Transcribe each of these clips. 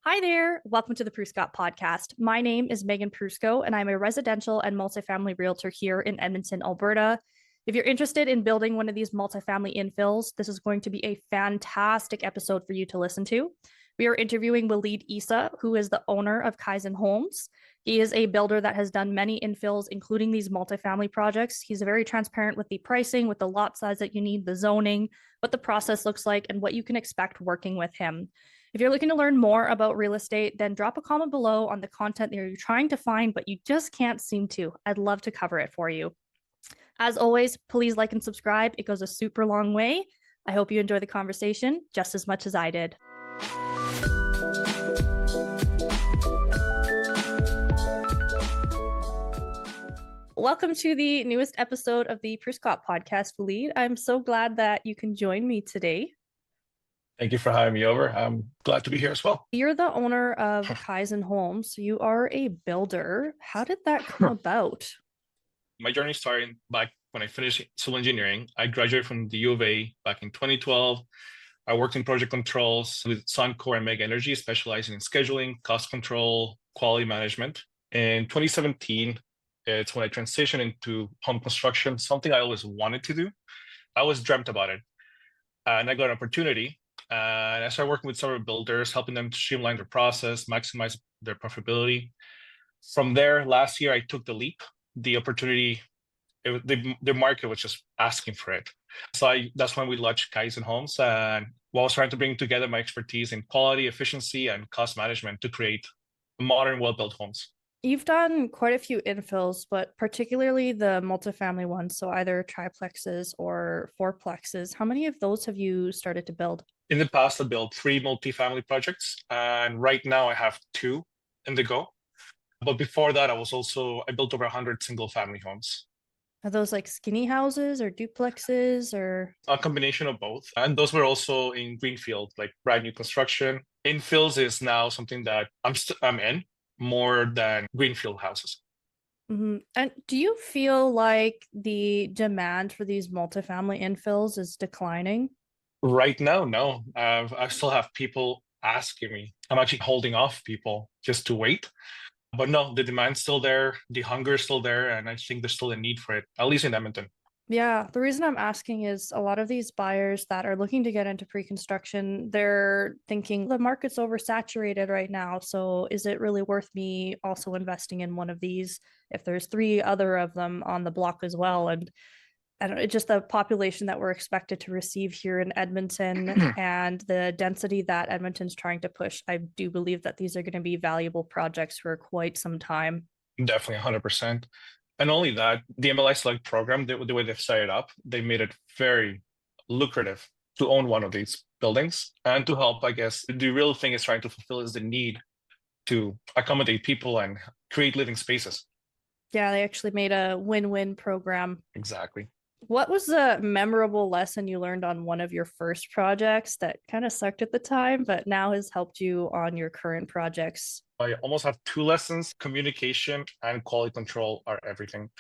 Hi there. Welcome to the PRUSKOP Podcast. My name is Megan Prusko, and I'm a residential and multifamily realtor here in Edmonton, Alberta. If you're interested in building one of these multifamily infills, this is going to be a fantastic episode for you to listen to. We are interviewing Walid Issa, who is the owner of Kyzen Homes. He is a builder that has done many infills, including these multifamily projects. He's very transparent with the pricing, with the lot size that you need, the zoning, what the process looks like, and what you can expect working with him. If you're looking to learn more about real estate, then drop a comment below on the content that you're trying to find, but you just can't seem to. I'd love to cover it for you. As always, please like and subscribe. It goes a super long way. I hope you enjoy the conversation just as much as I did. Welcome to the newest episode of the PRUSKOP Podcast, Walid. I'm so glad that you can join me today. Thank you for having me over. I'm glad to be here as well. You're the owner of Kyzen Homes. So you are a builder. How did that come about? My journey started back when I finished civil engineering. I graduated from the U of A back in 2012. I worked in project controls with Suncor and Mega Energy, specializing in scheduling, cost control, quality management. In 2017, it's when I transitioned into home construction, something I always wanted to do. I always dreamt about it. And I got an opportunity. And I started working with several builders, helping them to streamline their process, maximize their profitability. From there, last year, I took the leap. The opportunity, the market was just asking for it. So that's when we launched Kyzen Homes. And I was trying to bring together my expertise in quality, efficiency, and cost management to create modern, well-built homes. You've done quite a few infills, but particularly the multifamily ones, so either triplexes or fourplexes. How many of those have you started to build? In the past, I built 3 multifamily projects, and right now I have 2 in the go. But before that, I built over 100 single-family homes. Are those like skinny houses or duplexes or? A combination of both. And those were also in greenfield, like brand new construction. Infills is now something that I'm in more than greenfield houses. Mm-hmm. And do you feel like the demand for these multifamily infills is declining? Right now, no. I still have people asking me. I'm actually holding off people just to wait. But no, the demand's still there. The hunger is still there. And I think there's still a need for it, at least in Edmonton. Yeah, the reason I'm asking is a lot of these buyers that are looking to get into pre-construction, they're thinking the market's oversaturated right now. So is it really worth me also investing in one of these if there's 3 other of them on the block as well? And I don't know, just the population that we're expected to receive here in Edmonton and the density that Edmonton's trying to push, I do believe that these are going to be valuable projects for quite some time. Definitely 100%. And only that, the MLI Select program, the way they've set it up, they made it very lucrative to own one of these buildings and to help, I guess. The real thing is trying to fulfill is the need to accommodate people and create living spaces. Yeah, they actually made a win-win program. Exactly. What was a memorable lesson you learned on one of your first projects that kind of sucked at the time, but now has helped you on your current projects? I almost have 2 lessons. Communication and quality control are everything.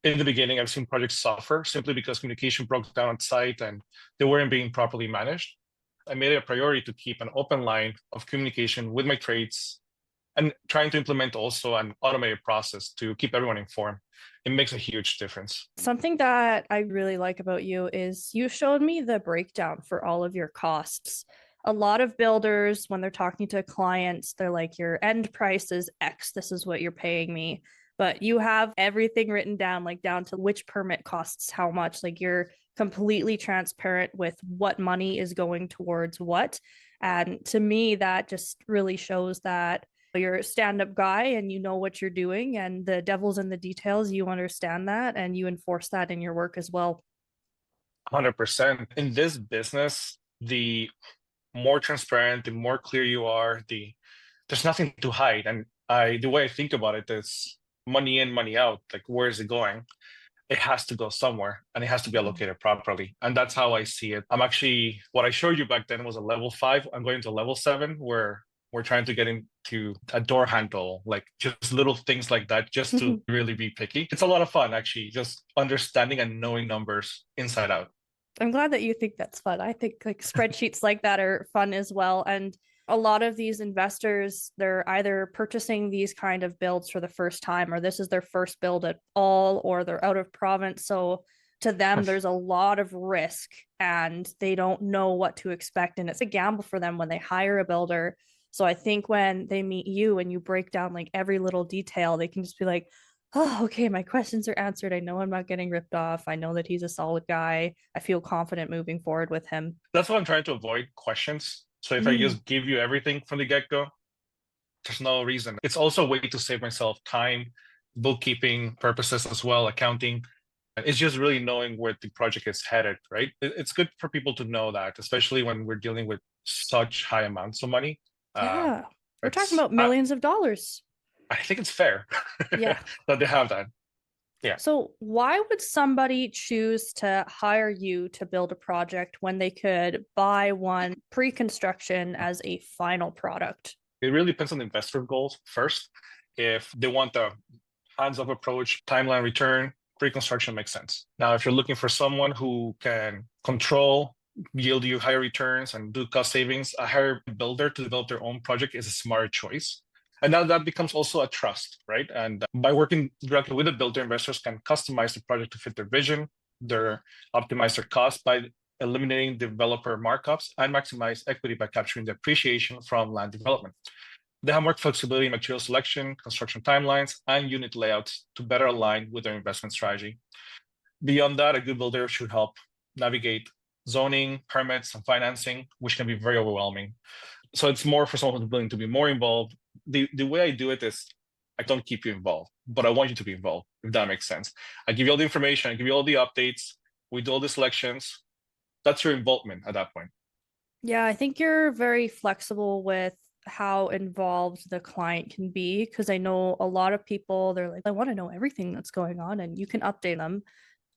In the beginning, I've seen projects suffer simply because communication broke down on site and they weren't being properly managed. I made it a priority to keep an open line of communication with my trades and trying to implement also an automated process to keep everyone informed. It makes a huge difference. Something that I really like about you is you showed me the breakdown for all of your costs. A lot of builders, when they're talking to clients, they're like, your end price is X. This is what you're paying me. But you have everything written down, like down to which permit costs how much. Like you're completely transparent with what money is going towards what. And to me, that just really shows that you're a stand-up guy and you know what you're doing, and the devil's in the details. You understand that and you enforce that in your work as well. 100%. In this business, the more transparent, the more clear you are, there's nothing to hide. And the way I think about it is money in, money out. Like, where is it going? It has to go somewhere and it has to be allocated properly. And that's how I see it. What I showed you back then was a level 5. I'm going to level 7 where we're trying to get into a door handle, like just little things like that, just to really be picky. It's a lot of fun, actually, just understanding and knowing numbers inside out. I'm glad that you think that's fun. I think like spreadsheets like that are fun as well. And A lot of these investors, they're either purchasing these kind of builds for the first time, or this is their first build at all, or they're out of province. So to them, there's a lot of risk and they don't know what to expect. And it's a gamble for them when they hire a builder. So I think when they meet you and you break down like every little detail, they can just be like, oh, okay, my questions are answered. I know I'm not getting ripped off. I know that he's a solid guy. I feel confident moving forward with him. That's what I'm trying to avoid, questions. So if I Mm, just give you everything from the get-go, there's no reason. It's also a way to save myself time, bookkeeping purposes as well, accounting. It's just really knowing where the project is headed, right? It's good for people to know that, especially when we're dealing with such high amounts of money. yeah, we're talking It's about millions of dollars. I think it's fair Yeah. that they have that. Yeah. So why would somebody choose to hire you to build a project when they could buy one pre-construction as a final product? It really depends on the investor goals first. If they want the hands-off approach, timeline return, pre-construction makes sense. Now, if you're looking for someone who can control, yield you higher returns and do cost savings, a hire builder to develop their own project is a smart choice. And now that becomes also a trust, right? And by working directly with a builder, investors can customize the project to fit their vision, optimize their costs by eliminating developer markups, and maximize equity by capturing the appreciation from land development. They have more flexibility in material selection, construction timelines, and unit layouts to better align with their investment strategy. Beyond that, a good builder should help navigate zoning, permits, and financing, which can be very overwhelming. So it's more for someone who's willing to be more involved. The way I do it is I don't keep you involved, but I want you to be involved, if that makes sense. I give you all the information, I give you all the updates, we do all the selections. That's your involvement at that point. Yeah, I think you're very flexible with how involved the client can be because I know a lot of people, they're like, I want to know everything that's going on, and you can update them.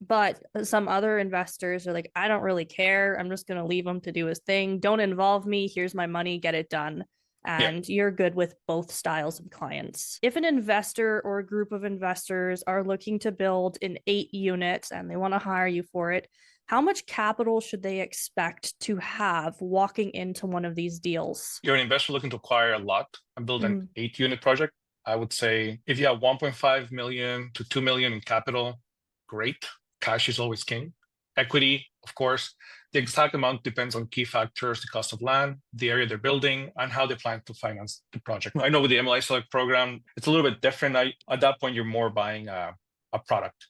But some other investors are like, I don't really care. I'm just going to leave him to do his thing. Don't involve me. Here's my money. Get it done. Yeah. And you're good with both styles of clients. If an investor or a group of investors are looking to build an 8 unit and they want to hire you for it, how much capital should they expect to have walking into one of these deals? You're an investor looking to acquire a lot and build an 8 unit project. I would say if you have 1.5 million to 2 million in capital, great. Cash is always king. Equity, of course. The exact amount depends on key factors, the cost of land, the area they're building, and how they plan to finance the project. I know with the MLI Select program, it's a little bit different. At that point, you're more buying a product.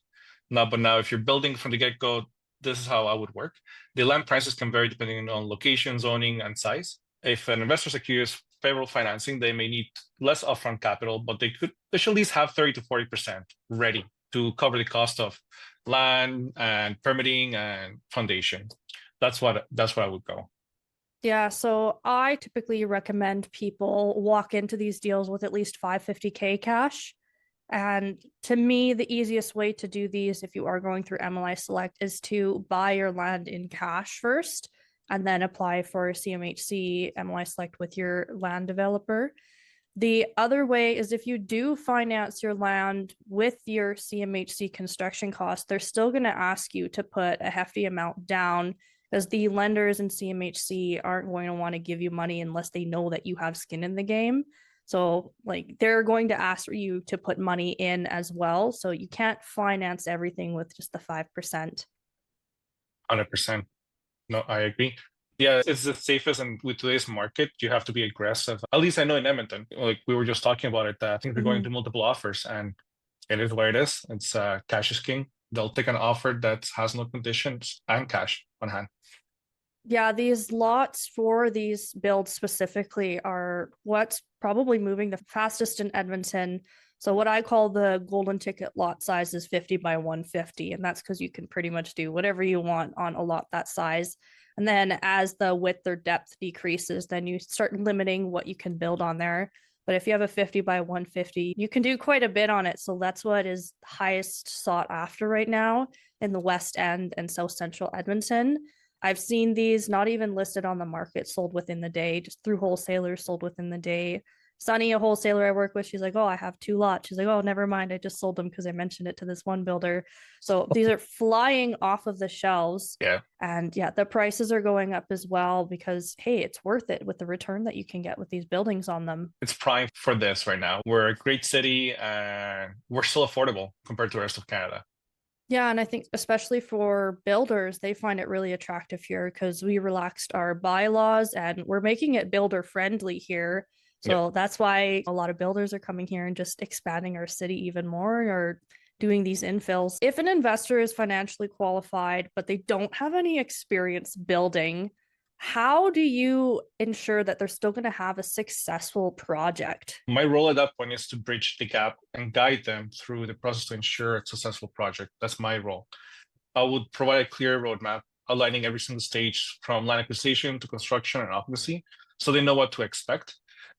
But now if you're building from the get-go, this is how I would work. The land prices can vary depending on location, zoning, and size. If an investor secures favorable financing, they may need less upfront capital, but they should at least have 30 to 40% ready to cover the cost of land and permitting and foundation. That's what I would go. Yeah, so I typically recommend people walk into these deals with at least 550K cash. And to me, the easiest way to do these, if you are going through MLI Select, is to buy your land in cash first and then apply for CMHC MLI Select with your land developer. The other way is if you do finance your land with your CMHC construction costs, they're still going to ask you to put a hefty amount down because the lenders in CMHC aren't going to want to give you money unless they know that you have skin in the game. So like they're going to ask for you to put money in as well. So you can't finance everything with just the 5%. 100%. No, I agree. Yeah, it's the safest, and with today's market, you have to be aggressive. At least I know in Edmonton, like we were just talking about it, I think we're going to multiple offers, and it is what it is. It's cash is king. They'll take an offer that has no conditions and cash on hand. Yeah, these lots for these builds specifically are what's probably moving the fastest in Edmonton. So what I call the golden ticket lot size is 50 by 150, and that's because you can pretty much do whatever you want on a lot that size. And then as the width or depth decreases, then you start limiting what you can build on there. But if you have a 50 by 150, you can do quite a bit on it. So that's what is highest sought after right now in the West End and South Central Edmonton. I've seen these not even listed on the market, sold within the day, just through wholesalers, sold within the day. Sunny, a wholesaler I work with, she's like, oh, I have 2 lots. She's like, oh, never mind. I just sold them because I mentioned it to this one builder. So these are flying off of the shelves. Yeah. And yeah, the prices are going up as well because, hey, it's worth it with the return that you can get with these buildings on them. It's prime for this right now. We're a great city and we're still affordable compared to the rest of Canada. Yeah, and I think especially for builders, they find it really attractive here because we relaxed our bylaws and we're making it builder friendly here. So Yep. that's why a lot of builders are coming here and just expanding our city even more or doing these infills. If an investor is financially qualified, but they don't have any experience building, how do you ensure that they're still going to have a successful project? My role at that point is to bridge the gap and guide them through the process to ensure a successful project. That's my role. I would provide a clear roadmap outlining every single stage from land acquisition to construction and occupancy so they know what to expect.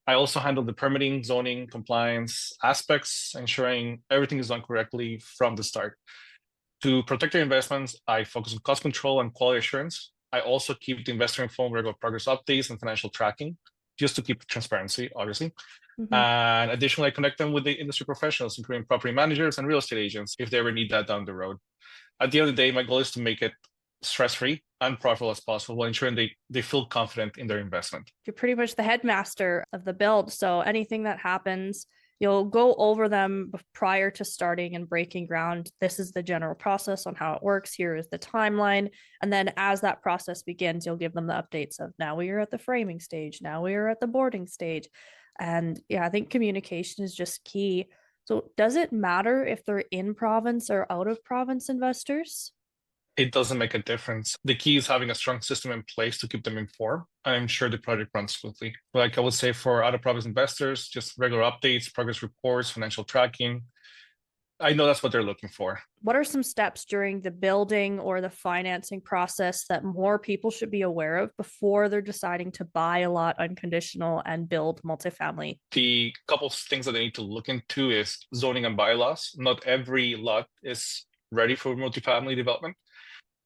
I also handle the permitting, zoning, compliance aspects, ensuring everything is done correctly from the start. To protect their investments, I focus on cost control and quality assurance. I also keep the investor informed regular progress updates and financial tracking, just to keep transparency, obviously. Mm-hmm. And additionally, I connect them with the industry professionals, including property managers and real estate agents, if they ever need that down the road. At the end of the day, my goal is to make it stress-free and profitable as possible, while ensuring they feel confident in their investment. You're pretty much the headmaster of the build. So anything that happens, you'll go over them prior to starting and breaking ground. This is the general process on how it works. Here is the timeline. And then as that process begins, you'll give them the updates of now we are at the framing stage. Now we are at the boarding stage. And yeah, I think communication is just key. So does it matter if they're in province or out of province investors? It doesn't make a difference. The key is having a strong system in place to keep them informed and ensure the project runs smoothly. Like I would say for out of province investors, just regular updates, progress reports, financial tracking. I know that's what they're looking for. What are some steps during the building or the financing process that more people should be aware of before they're deciding to buy a lot unconditional and build multifamily? The couple of things that they need to look into is zoning and bylaws. Not every lot is ready for multifamily development.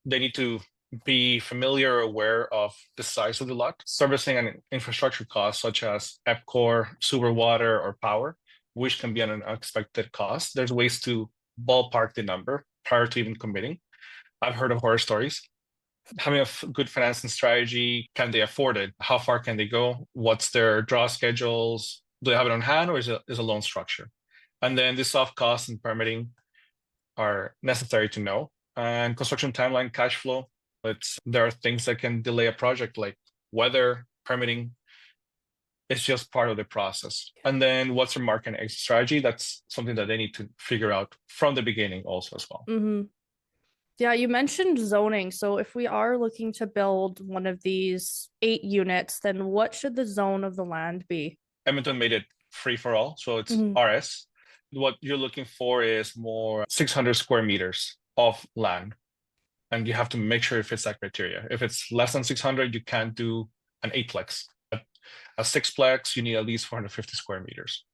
They need to be familiar or aware of the size of the lot, servicing and infrastructure costs such as EPCOR, sewer, water, or power, which can be an unexpected cost. There's ways to ballpark the number prior to even committing. I've heard of horror stories. Having a good financing strategy, can they afford it? How far can they go? What's their draw schedules? Do they have it on hand or is it a loan structure? And then the soft costs and permitting are necessary to know. And construction timeline, cash flow. There are things that can delay a project like weather, permitting. It's just part of the process. And then what's their market and exit strategy? That's something that they need to figure out from the beginning also as well. Mm-hmm. Yeah, you mentioned zoning. So if we are looking to build one of these 8 units, then what should the zone of the land be? Edmonton made it free for all. So it's RS. What you're looking for is more 600 square meters of land. And you have to make sure it fits that criteria. If it's less than 600, you can't do an 8-plex. A 6-plex, you need at least 450 square meters.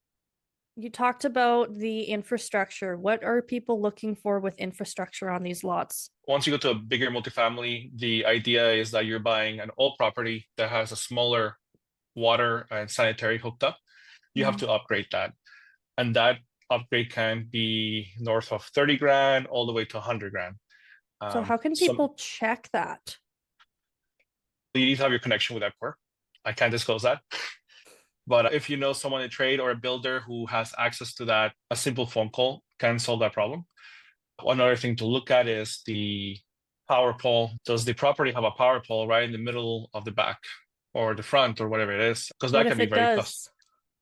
You talked about the infrastructure. What are people looking for with infrastructure on these lots? Once you go to a bigger multifamily, the idea is that you're buying an old property that has a smaller water and sanitary hooked up. You have to upgrade that. And that upgrade can be north of 30 grand all the way to 100 grand. So how can people check that? You need to have your connection with EPCOR. I can't disclose that. But if you know someone in trade or a builder who has access to that, a simple phone call can solve that problem. Another thing to look at is the power pole. Does the property have a power pole right in the middle of the back or the front or whatever it is? Because that can be very costly.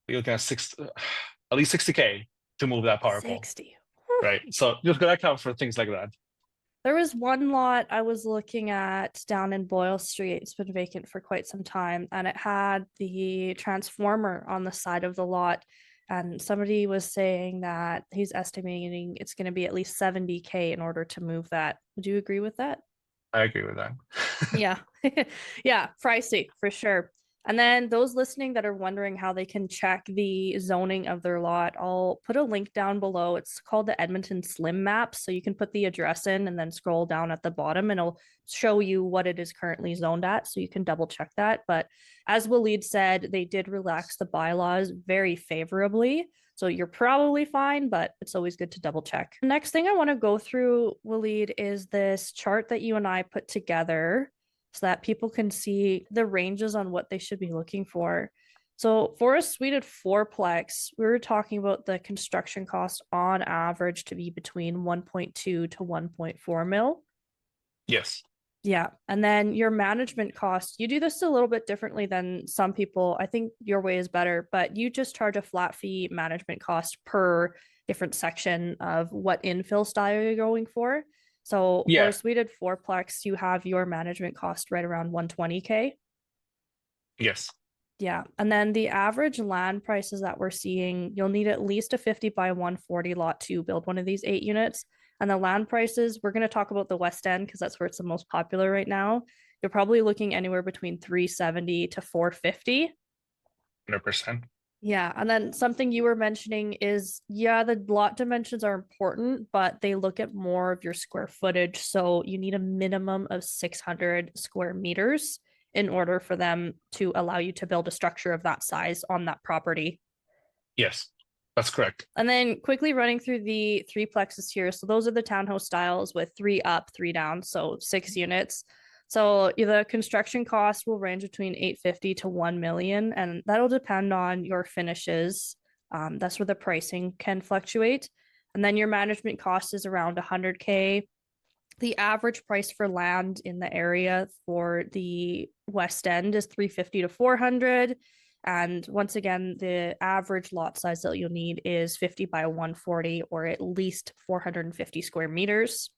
You're looking at at least 60K to move that power pole. 60. Right. So just gotta account for things like that. There was one lot I was looking at down in Boyle Street. It's been vacant for quite some time, and it had the transformer on the side of the lot. And somebody was saying that he's estimating it's going to be at least 70K in order to move that. Would you agree with that? I agree with that. Yeah. Yeah, pricey for sure. And then those listening that are wondering how they can check the zoning of their lot, I'll put a link down below. It's called the Edmonton Slim Maps. So you can put the address in and then scroll down at the bottom and it'll show you what it is currently zoned at. So you can double check that. But as Walid said, they did relax the bylaws very favorably. So you're probably fine, but it's always good to double check. The next thing I want to go through, Walid, is this chart that you and I put together so that people can see the ranges on what they should be looking for. So for a suited fourplex, we were talking about the construction cost on average to be between 1.2 to 1.4 mil. Yes. Yeah. And then your management cost, you do this a little bit differently than some people. I think your way is better, but you just charge a flat fee management cost per different section of what infill style you're going for. So for a suited fourplex, you have your management cost right around 120K. Yes. Yeah. And then the average land prices that we're seeing, you'll need at least a 50 by 140 lot to build one of these 8 units. And the land prices, we're going to talk about the West End because that's where it's the most popular right now. You're probably looking anywhere between 370 to 450. 100%. Yeah. And then something you were mentioning is, yeah, the lot dimensions are important, but they look at more of your square footage. So you need a minimum of 600 square meters in order for them to allow you to build a structure of that size on that property. Yes, that's correct. And then quickly running through the 3 plexes here. So those are the townhouse styles with 3 up, 3 down. So 6 units. So the construction cost will range between 850 to 1 million, and that'll depend on your finishes. That's where the pricing can fluctuate. And then your management cost is around 100K. The average price for land in the area for the West End is 350 to 400. And once again, the average lot size that you'll need is 50 by 140 or at least 450 square meters.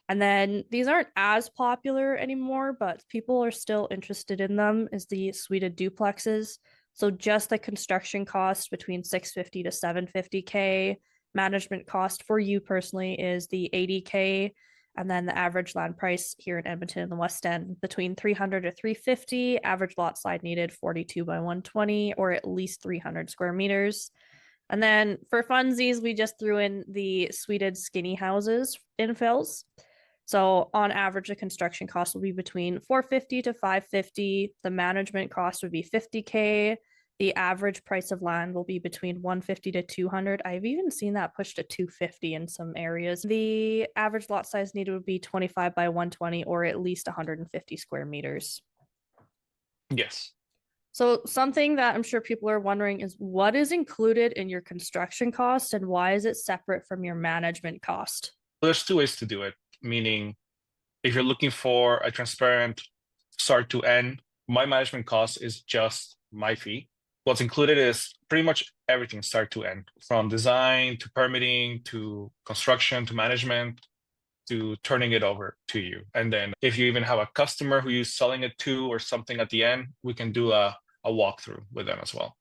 And then these aren't as popular anymore, but people are still interested in them, is the suited duplexes. So just the construction cost between 650 to 750K. Management cost for you personally is the 80K. And then the average land price here in Edmonton in the West End between 300 to 350. Average lot size needed 42 by 120 or at least 300 square meters. And then for funsies, we just threw in the suited skinny houses infills. So on average, the construction cost will be between 450 to 550. The management cost would be 50K. The average price of land will be between 150 to 200. I've even seen that pushed to 250 in some areas. The average lot size needed would be 25 by 120 or at least 150 square meters. Yes. So something that I'm sure people are wondering is what is included in your construction cost and why is it separate from your management cost? There's 2 ways to do it, meaning if you're looking for a transparent start to end, my management cost is just my fee. What's included is pretty much everything start to end, from design to permitting to construction to management to turning it over to you. And then if you even have a customer who you're selling it to or something at the end, we can do a walkthrough with them as well.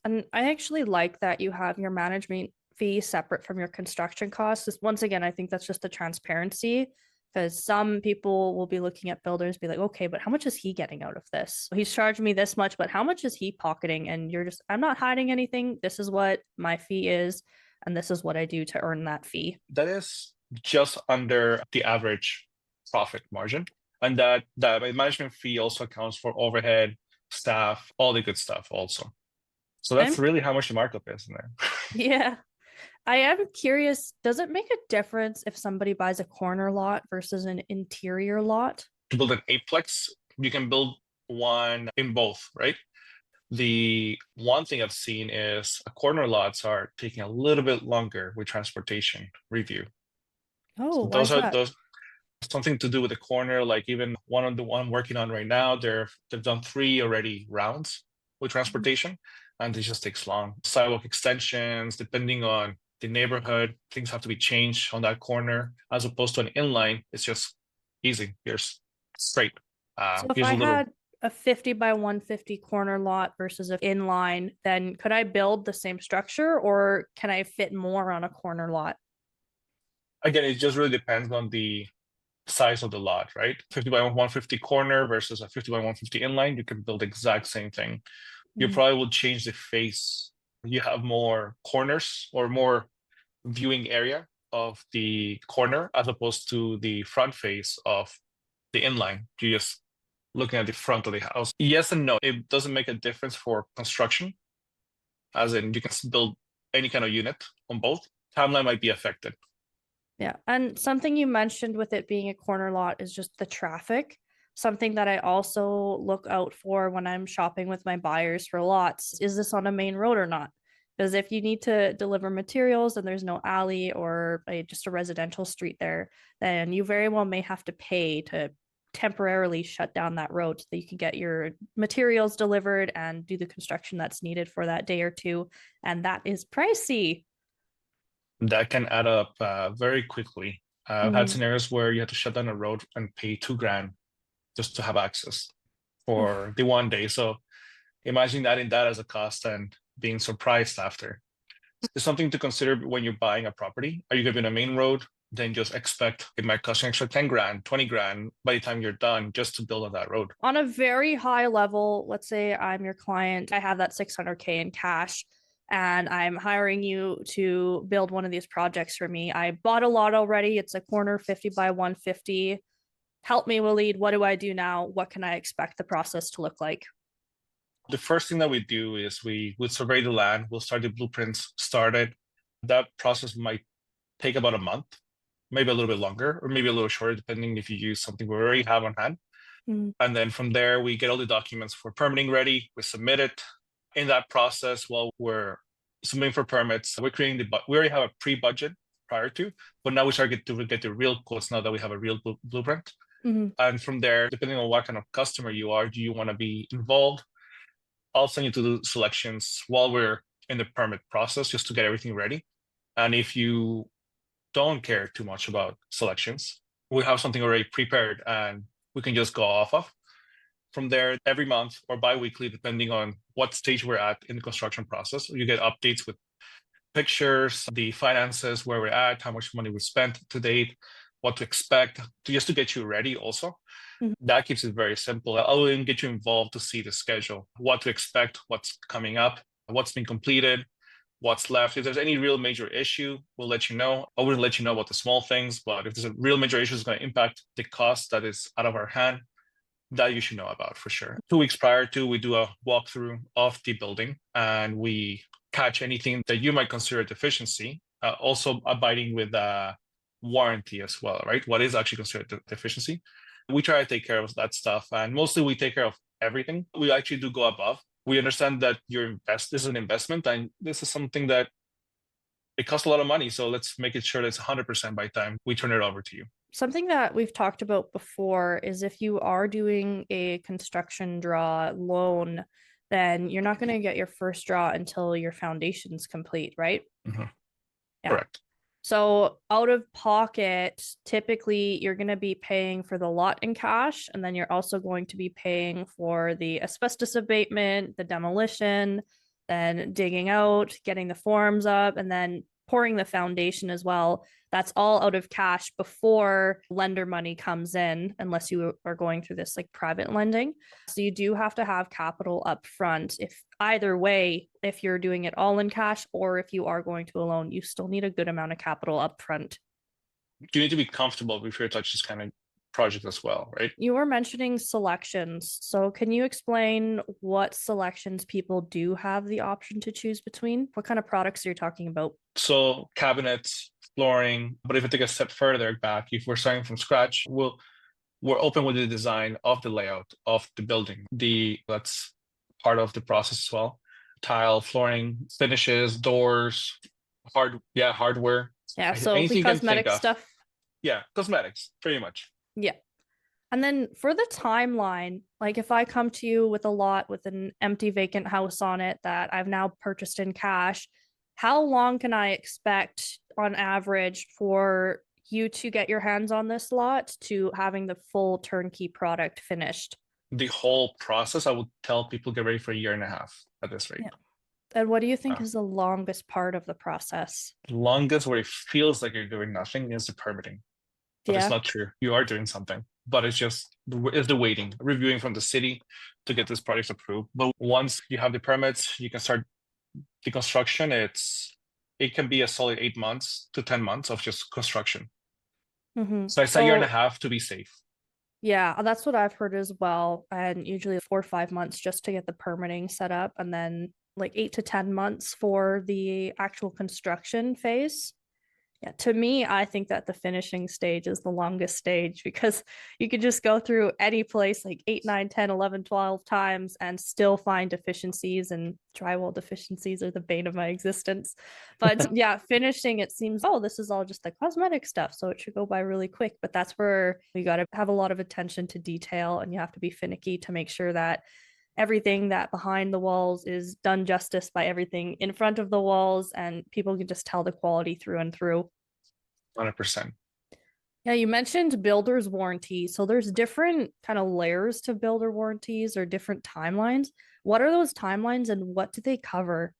And I actually like that you have your management fee separate from your construction costs. Once again, I think that's just the transparency, because some people will be looking at builders be like, okay, but how much is he getting out of this? He's charging me this much, but how much is he pocketing? And you're just, I'm not hiding anything. This is what my fee is. And this is what I do to earn that fee. That is just under the average profit margin. And that management fee also accounts for overhead, staff, all the good stuff also. So that's really how much the markup is in there. Yeah. I am curious, does it make a difference if somebody buys a corner lot versus an interior lot? To build an eightplex, you can build one in both, right? The one thing I've seen is corner lots are taking a little bit longer with transportation review. Oh, so those something to do with the corner. Like even one I'm working on right now, they've done 3 already rounds with transportation, and it just takes long. Sidewalk extensions, depending on the neighborhood, things have to be changed on that corner, as opposed to an inline. It's just easy. You're straight. So if I had a 50 by 150 corner lot versus an inline, then could I build the same structure or can I fit more on a corner lot? Again, it just really depends on the size of the lot, right? 50 by 150 corner versus a 50 by 150 inline, you can build the exact same thing. You probably will change the face. You have more corners or more viewing area of the corner as opposed to the front face of the inline. You just looking at the front of the house. Yes and no. It doesn't make a difference for construction, as in you can build any kind of unit on both. Timeline might be affected. Yeah. And something you mentioned with it being a corner lot is just the traffic. Something that I also look out for when I'm shopping with my buyers for lots. Is this on a main road or not? Because if you need to deliver materials and there's no alley or just a residential street there, then you very well may have to pay to temporarily shut down that road so that you can get your materials delivered and do the construction that's needed for that day or two. And that is pricey. That can add up very quickly. I've had scenarios where you have to shut down a road and pay $2,000 just to have access for the one day. So imagine adding that as a cost and being surprised after. It's something to consider when you're buying a property. Are you going to be on a main road? Then just expect it might cost you an extra $10,000, $20,000 by the time you're done just to build on that road. On a very high level, let's say I'm your client, I have that $600K in cash and I'm hiring you to build one of these projects for me. I bought a lot already. It's a corner 50 by 150. Help me, Walid. What do I do now? What can I expect the process to look like? The first thing that we do is we would survey the land. We'll start the blueprints started. That process might take about a month, maybe a little bit longer, or maybe a little shorter, depending if you use something we already have on hand. And then from there, we get all the documents for permitting ready. We submit it. In that process, while we're submitting for permits, we're creating we already have a pre-budget prior to, but now we start to get the real quotes now that we have a real blueprint. And from there, depending on what kind of customer you are, do you want to be involved? I'll send you to the selections while we're in the permit process just to get everything ready. And if you don't care too much about selections, we have something already prepared and we can just go off of. From there, every month or bi-weekly, depending on what stage we're at in the construction process, you get updates with pictures, the finances, where we're at, how much money we spent to date, what to expect, just to get you ready also. That keeps it very simple. I'll even get you involved to see the schedule, what to expect, what's coming up, what's been completed, what's left. If there's any real major issue, we'll let you know. I wouldn't let you know about the small things, but if there's a real major issue that's going to impact the cost that is out of our hand, that you should know about for sure. 2 weeks prior to, we do a walkthrough of the building and we catch anything that you might consider a deficiency, also abiding with warranty as well, right? What is actually considered a deficiency. We try to take care of that stuff, and mostly we take care of everything. We actually do go above. We understand that this is an investment, and this is something that it costs a lot of money. So let's make it sure that it's 100% by the time we turn it over to you. Something that we've talked about before is if you are doing a construction draw loan, then you're not going to get your first draw until your foundation's complete, right? Yeah. Correct. So out of pocket, typically you're going to be paying for the lot in cash, and then you're also going to be paying for the asbestos abatement, the demolition, then digging out, getting the forms up, and then pouring the foundation as well. That's all out of cash before lender money comes in, unless you are going through this like private lending. So you do have to have capital up front. If either way, if you're doing it all in cash or if you are going to a loan, you still need a good amount of capital up front. You need to be comfortable before you touch this kind of project as well, right? You were mentioning selections. So can you explain what selections people do have the option to choose between? What kind of products are you talking about? So cabinets, flooring, but if I take a step further back, if we're starting from scratch, we're open with the design of the layout of the building. That's part of the process as well. Tile, flooring, finishes, doors, hardware. Yeah, so the cosmetic stuff. Yeah, cosmetics, pretty much. Yeah. And then for the timeline, like if I come to you with a lot with an empty vacant house on it that I've now purchased in cash, how long can I expect on average for you to get your hands on this lot to having the full turnkey product finished? The whole process, I would tell people get ready for 1.5 years at this rate. Yeah. And what do you think is the longest part of the process? The longest where it feels like you're doing nothing is the permitting. but it's Yeah. not true. You are doing something, but it's the waiting, reviewing from the city to get this project approved. But once you have the permits, you can start the construction. It can be a solid 8 months to 10 months of just construction. So it's a year and a half to be safe. Yeah, that's what I've heard as well. And usually 4 or 5 months just to get the permitting set up, and then like 8 to 10 months for the actual construction phase. Yeah, to me, I think that the finishing stage is the longest stage because you could just go through any place like 8, 9, 10, 11, 12 times and still find deficiencies, and drywall deficiencies are the bane of my existence. But yeah, finishing, it seems, oh, this is all just the cosmetic stuff, so it should go by really quick. But that's where you got to have a lot of attention to detail, and you have to be finicky to make sure that everything that behind the walls is done justice by everything in front of the walls, and people can just tell the quality through and through. 100%. Yeah, you mentioned builder's warranty. So there's different kind of layers to builder warranties or different timelines. What are those timelines and what do they cover?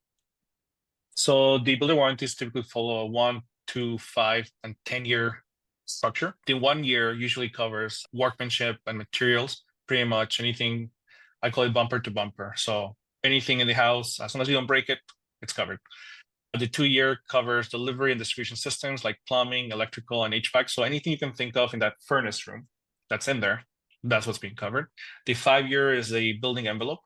So the builder warranties typically follow a 1, 2, 5, and 10-year structure. The 1 year usually covers workmanship and materials, pretty much anything. I call it bumper to bumper. So anything in the house, as long as you don't break it, it's covered. The 2 year covers delivery and distribution systems like plumbing, electrical, and HVAC. So anything you can think of in that furnace room that's in there, that's what's being covered. The 5 year is a building envelope,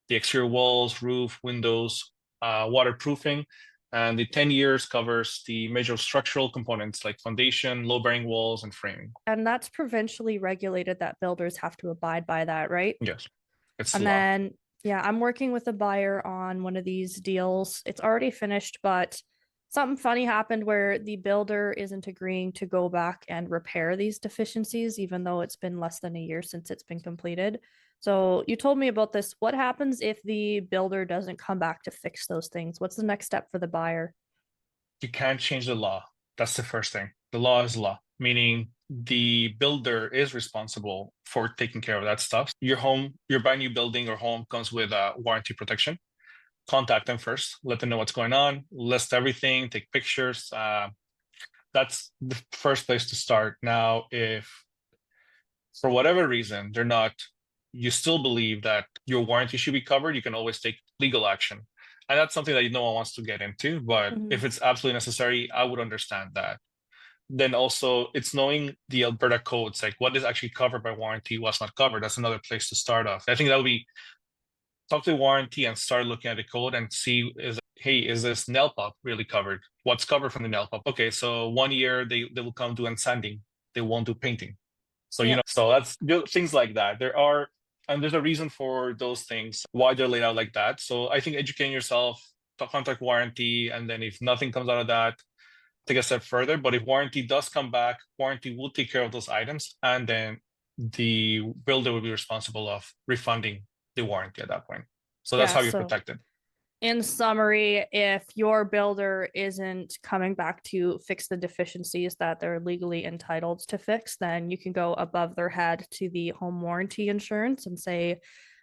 the exterior walls, roof, windows, waterproofing. And the 10 years covers the major structural components like foundation, load-bearing walls, and framing. And that's provincially regulated that builders have to abide by that, right? Yes, it's And law. then, yeah, I'm working with a buyer on one of these deals. It's already finished, but something funny happened where the builder isn't agreeing to go back and repair these deficiencies, even though it's been less than a year since it's been completed. So you told me about this. What happens if the builder doesn't come back to fix those things? What's the next step for the buyer? You can't change the law. That's the first thing. The law is law, meaning the builder is responsible for taking care of that stuff. Your brand new building or home comes with a warranty protection. Contact them first, let them know what's going on, list everything, take pictures. That's the first place to start. Now, if for whatever reason you still believe that your warranty should be covered, you can always take legal action. And that's something that no one wants to get into, but if it's absolutely necessary, I would understand that. Then also it's knowing the Alberta codes, like what is actually covered by warranty, what's not covered. That's another place to start off. I think that would be talk to the warranty and start looking at the code and see is this nail pop really covered? What's covered from the nail pop? Okay, so 1 year they will come do sanding. They won't do painting. So, so that's things like that. There's a reason for those things, why they're laid out like that. So I think educating yourself, contact warranty, and then if nothing comes out of that, take a step further. But if warranty does come back, warranty will take care of those items, and then the builder will be responsible of refunding the warranty at that point. So that's how you're protected. In summary, if your builder isn't coming back to fix the deficiencies that they're legally entitled to fix, then you can go above their head to the home warranty insurance and say,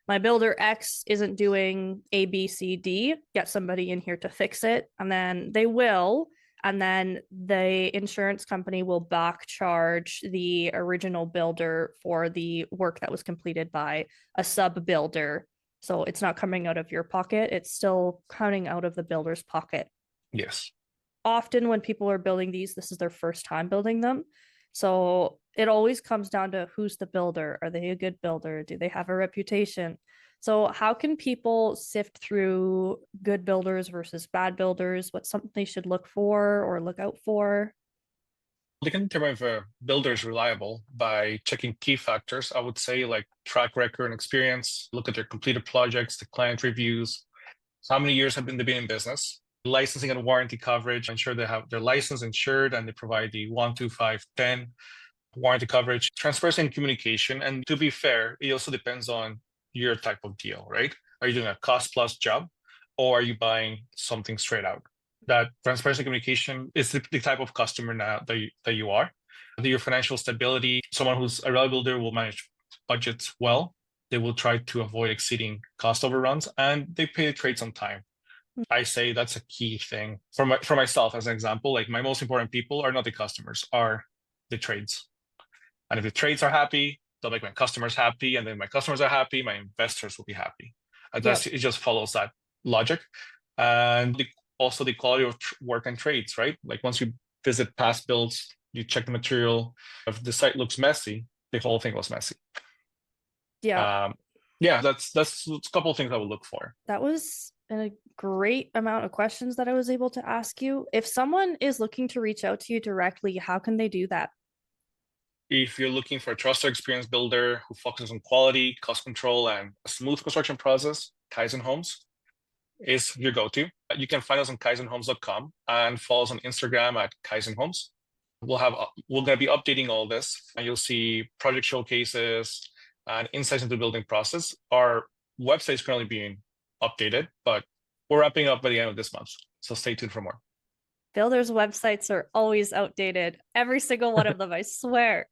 my builder X isn't doing A, B, C, D, get somebody in here to fix it. And then they will. And then the insurance company will back charge the original builder for the work that was completed by a sub builder. So it's not coming out of your pocket. It's still coming out of the builder's pocket. Yes. Often when people are building these, this is their first time building them. So it always comes down to who's the builder. Are they a good builder? Do they have a reputation? So how can people sift through good builders versus bad builders? What's something they should look for or look out for? They can determine if a builder is reliable by checking key factors, I would say, like track record and experience, look at their completed projects, the client reviews, how many years have they been in business, licensing and warranty coverage, ensure they have their license insured and they provide the 1, 2, 5, 10 warranty coverage, transparency and communication. And to be fair, it also depends on your type of deal, right? Are you doing a cost plus job or are you buying something straight out? That transparency communication is the type of customer now that you are. Your financial stability, someone who's a reliable builder will manage budgets well. They will try to avoid exceeding cost overruns and they pay the trades on time. I say that's a key thing for myself as an example. Like my most important people are not the customers, are the trades. And if the trades are happy, they'll make my customers happy. And then my customers are happy, my investors will be happy. And Yep. it just follows that logic. And also the quality of work and trades, right? Like once you visit past builds, you check the material. If the site looks messy, the whole thing was messy. Yeah. Yeah, that's a couple of things I would look for. That was a great amount of questions that I was able to ask you. If someone is looking to reach out to you directly, how can they do that? If you're looking for a trusted experienced builder who focuses on quality, cost control, and a smooth construction process, Kyzen Homes is your go-to. You can find us on kyzenhomes.com and follow us on Instagram at Kyzen Homes. We're going to be updating all this, and you'll see project showcases and insights into the building process. Our website is currently being updated, but we're wrapping up by the end of this month. So stay tuned for more. Builders' websites are always outdated. Every single one of them, I swear.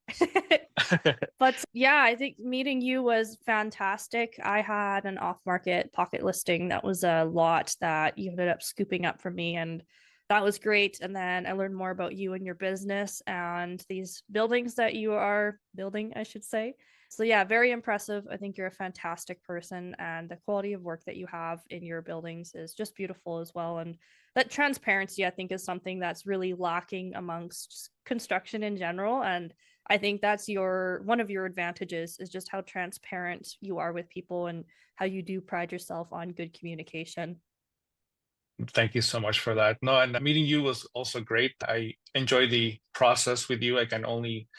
But yeah, I think meeting you was fantastic. I had an off-market pocket listing that was a lot that you ended up scooping up for me, and that was great. And then I learned more about you and your business and these buildings that you are building, I should say. So yeah, very impressive. I think you're a fantastic person, and the quality of work that you have in your buildings is just beautiful as well. And that transparency, I think, is something that's really lacking amongst construction in general. And I think that's one of your advantages, is just how transparent you are with people and how you do pride yourself on good communication. Thank you so much for that. No, and meeting you was also great. I enjoyed the process with you. I can only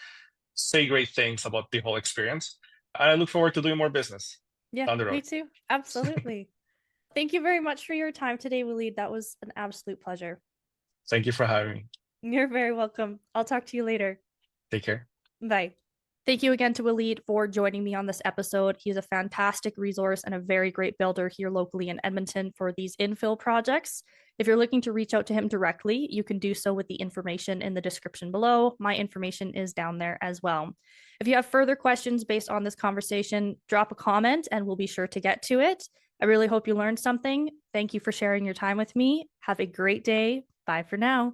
say great things about the whole experience. And I look forward to doing more business down the road. Me too. Absolutely. Thank you very much for your time today, Walid. That was an absolute pleasure. Thank you for having me. You're very welcome. I'll talk to you later. Take care. Bye. Thank you again to Walid for joining me on this episode. He's a fantastic resource and a very great builder here locally in Edmonton for these infill projects. If you're looking to reach out to him directly, you can do so with the information in the description below. My information is down there as well. If you have further questions based on this conversation, drop a comment and we'll be sure to get to it. I really hope you learned something. Thank you for sharing your time with me. Have a great day. Bye for now.